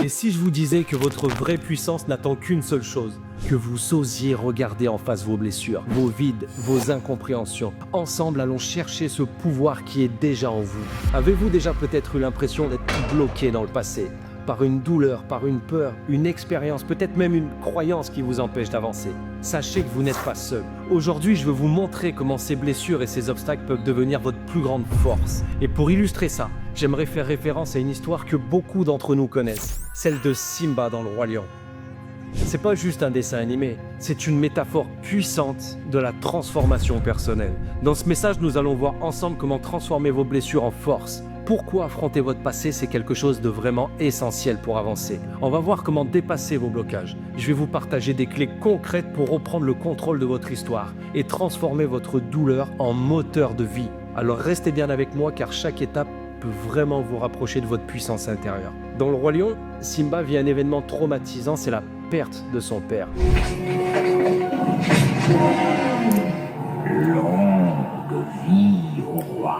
Et si je vous disais que votre vraie puissance n'attend qu'une seule chose, que vous osiez regarder en face vos blessures, vos vides, vos incompréhensions. Ensemble, allons chercher ce pouvoir qui est déjà en vous. Avez-vous déjà peut-être eu l'impression d'être bloqué dans le passé, par une douleur, par une peur, une expérience, peut-être même une croyance qui vous empêche d'avancer? Sachez que vous n'êtes pas seul. Aujourd'hui, je veux vous montrer comment ces blessures et ces obstacles peuvent devenir votre plus grande force. Et pour illustrer ça, j'aimerais faire référence à une histoire que beaucoup d'entre nous connaissent, celle de Simba dans Le Roi Lion. C'est pas juste un dessin animé, c'est une métaphore puissante de la transformation personnelle. Dans ce message, nous allons voir ensemble comment transformer vos blessures en force. Pourquoi affronter votre passé, c'est quelque chose de vraiment essentiel pour avancer. On va voir comment dépasser vos blocages. Je vais vous partager des clés concrètes pour reprendre le contrôle de votre histoire et transformer votre douleur en moteur de vie. Alors restez bien avec moi car chaque étape peut vraiment vous rapprocher de votre puissance intérieure. Dans Le Roi Lion, Simba vit un événement traumatisant, c'est la perte de son père. Longue vie au roi.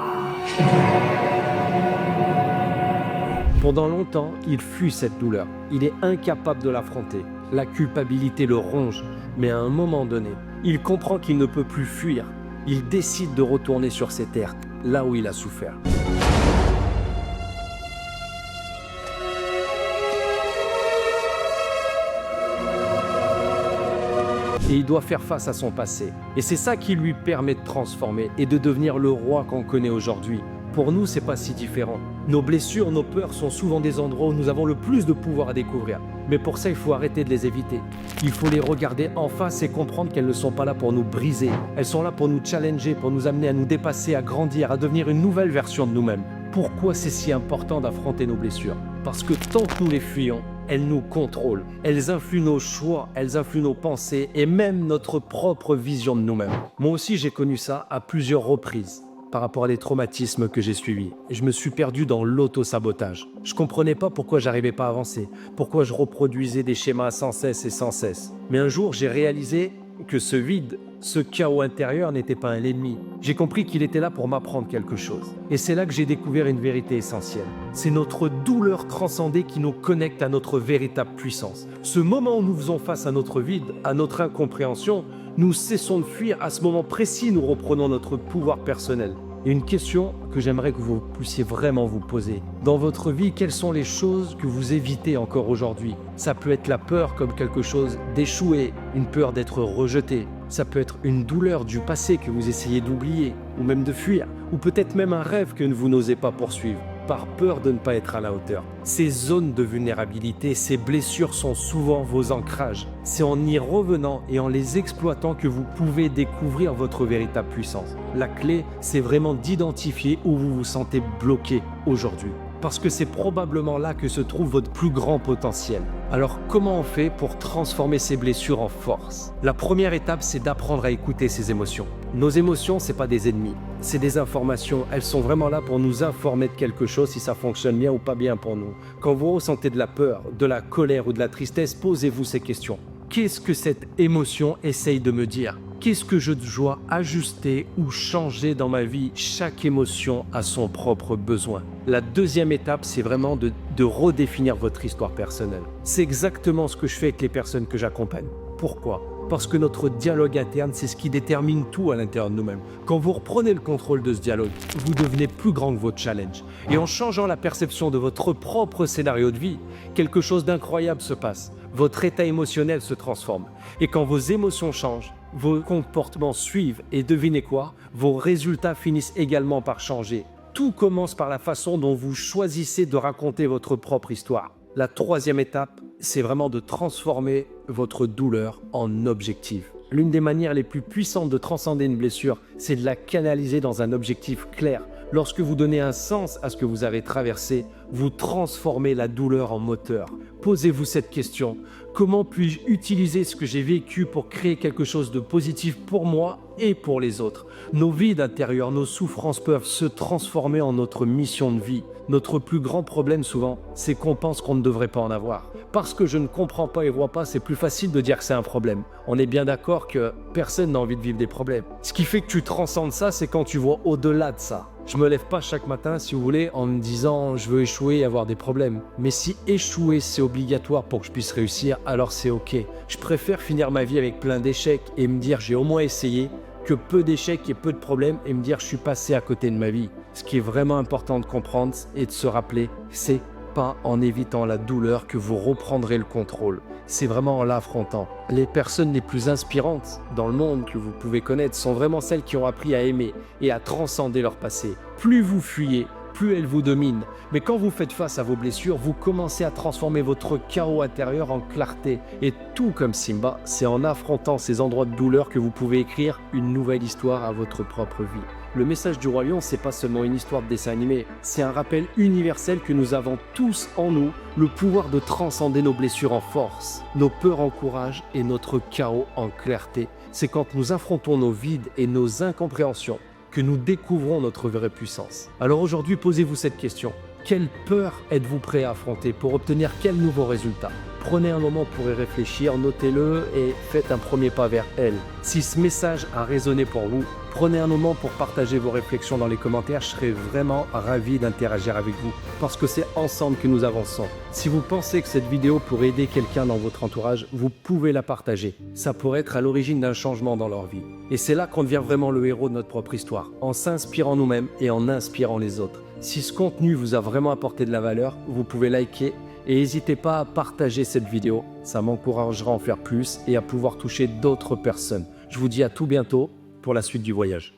Pendant longtemps, il fuit cette douleur. Il est incapable de l'affronter. La culpabilité le ronge, mais à un moment donné, il comprend qu'il ne peut plus fuir. Il décide de retourner sur ses terres, là où il a souffert. Et il doit faire face à son passé. Et c'est ça qui lui permet de transformer et de devenir le roi qu'on connaît aujourd'hui. Pour nous, c'est pas si différent. Nos blessures, nos peurs sont souvent des endroits où nous avons le plus de pouvoir à découvrir. Mais pour ça, il faut arrêter de les éviter. Il faut les regarder en face et comprendre qu'elles ne sont pas là pour nous briser. Elles sont là pour nous challenger, pour nous amener à nous dépasser, à grandir, à devenir une nouvelle version de nous-mêmes. Pourquoi c'est si important d'affronter nos blessures? Parce que tant que nous les fuyons, elles nous contrôlent. Elles influent nos choix, elles influent nos pensées et même notre propre vision de nous-mêmes. Moi aussi, j'ai connu ça à plusieurs reprises. Par rapport à des traumatismes que j'ai suivis. Je me suis perdu dans l'auto-sabotage. Je comprenais pas pourquoi j'arrivais pas à avancer, pourquoi je reproduisais des schémas sans cesse et sans cesse. Mais un jour, j'ai réalisé que ce vide, ce chaos intérieur n'était pas un ennemi. J'ai compris qu'il était là pour m'apprendre quelque chose. Et c'est là que j'ai découvert une vérité essentielle. C'est notre douleur transcendée qui nous connecte à notre véritable puissance. Ce moment où nous faisons face à notre vide, à notre incompréhension, nous cessons de fuir. À ce moment précis, nous reprenons notre pouvoir personnel. Et une question que j'aimerais que vous puissiez vraiment vous poser. Dans votre vie, quelles sont les choses que vous évitez encore aujourd'hui? Ça peut être la peur comme quelque chose d'échouer, une peur d'être rejeté. Ça peut être une douleur du passé que vous essayez d'oublier ou même de fuir. Ou peut-être même un rêve que vous n'osez pas poursuivre, par peur de ne pas être à la hauteur. Ces zones de vulnérabilité, ces blessures sont souvent vos ancrages. C'est en y revenant et en les exploitant que vous pouvez découvrir votre véritable puissance. La clé, c'est vraiment d'identifier où vous vous sentez bloqué aujourd'hui. Parce que c'est probablement là que se trouve votre plus grand potentiel. Alors comment on fait pour transformer ces blessures en force? La première étape, c'est d'apprendre à écouter ses émotions. Nos émotions, c'est pas des ennemis, c'est des informations. Elles sont vraiment là pour nous informer de quelque chose, si ça fonctionne bien ou pas bien pour nous. Quand vous ressentez de la peur, de la colère ou de la tristesse, posez-vous ces questions. Qu'est-ce que cette émotion essaye de me dire? Qu'est-ce que je dois ajuster ou changer dans ma vie? Chaque émotion a son propre besoin. La deuxième étape, c'est vraiment de redéfinir votre histoire personnelle. C'est exactement ce que je fais avec les personnes que j'accompagne. Pourquoi? Parce que notre dialogue interne, c'est ce qui détermine tout à l'intérieur de nous-mêmes. Quand vous reprenez le contrôle de ce dialogue, vous devenez plus grand que votre challenge. Et en changeant la perception de votre propre scénario de vie, quelque chose d'incroyable se passe. Votre état émotionnel se transforme. Et quand vos émotions changent, vos comportements suivent et devinez quoi? Vos résultats finissent également par changer. Tout commence par la façon dont vous choisissez de raconter votre propre histoire. La troisième étape, c'est vraiment de transformer votre douleur en objectif. L'une des manières les plus puissantes de transcender une blessure, c'est de la canaliser dans un objectif clair. Lorsque vous donnez un sens à ce que vous avez traversé, vous transformez la douleur en moteur. Posez-vous cette question. Comment puis-je utiliser ce que j'ai vécu pour créer quelque chose de positif pour moi et pour les autres? Nos vides intérieurs, nos souffrances peuvent se transformer en notre mission de vie. Notre plus grand problème souvent, c'est qu'on pense qu'on ne devrait pas en avoir. Parce que je ne comprends pas et vois pas, c'est plus facile de dire que c'est un problème. On est bien d'accord que personne n'a envie de vivre des problèmes. Ce qui fait que tu transcendes ça, c'est quand tu vois au-delà de ça. Je me lève pas chaque matin, si vous voulez, en me disant je veux échouer et avoir des problèmes. Mais si échouer c'est obligatoire pour que je puisse réussir, alors c'est ok. Je préfère finir ma vie avec plein d'échecs et me dire j'ai au moins essayé, que peu d'échecs et peu de problèmes et me dire je suis passé à côté de ma vie. Ce qui est vraiment important de comprendre et de se rappeler, c'est pas en évitant la douleur que vous reprendrez le contrôle. C'est vraiment en l'affrontant. Les personnes les plus inspirantes dans le monde que vous pouvez connaître sont vraiment celles qui ont appris à aimer et à transcender leur passé. Plus vous fuyez, plus elles vous dominent. Mais quand vous faites face à vos blessures, vous commencez à transformer votre chaos intérieur en clarté. Et tout comme Simba, c'est en affrontant ces endroits de douleur que vous pouvez écrire une nouvelle histoire à votre propre vie. Le message du Roi Lion, c'est pas seulement une histoire de dessin animé, c'est un rappel universel que nous avons tous en nous le pouvoir de transcender nos blessures en force, nos peurs en courage et notre chaos en clarté. C'est quand nous affrontons nos vides et nos incompréhensions que nous découvrons notre vraie puissance. Alors aujourd'hui, posez-vous cette question. Quelle peur êtes-vous prêt à affronter pour obtenir quel nouveau résultat? Prenez un moment pour y réfléchir, notez-le et faites un premier pas vers elle. Si ce message a résonné pour vous, prenez un moment pour partager vos réflexions dans les commentaires. Je serai vraiment ravi d'interagir avec vous parce que c'est ensemble que nous avançons. Si vous pensez que cette vidéo pourrait aider quelqu'un dans votre entourage, vous pouvez la partager. Ça pourrait être à l'origine d'un changement dans leur vie. Et c'est là qu'on devient vraiment le héros de notre propre histoire, en s'inspirant nous-mêmes et en inspirant les autres. Si ce contenu vous a vraiment apporté de la valeur, vous pouvez liker et n'hésitez pas à partager cette vidéo. Ça m'encouragera à en faire plus et à pouvoir toucher d'autres personnes. Je vous dis à tout bientôt pour la suite du voyage.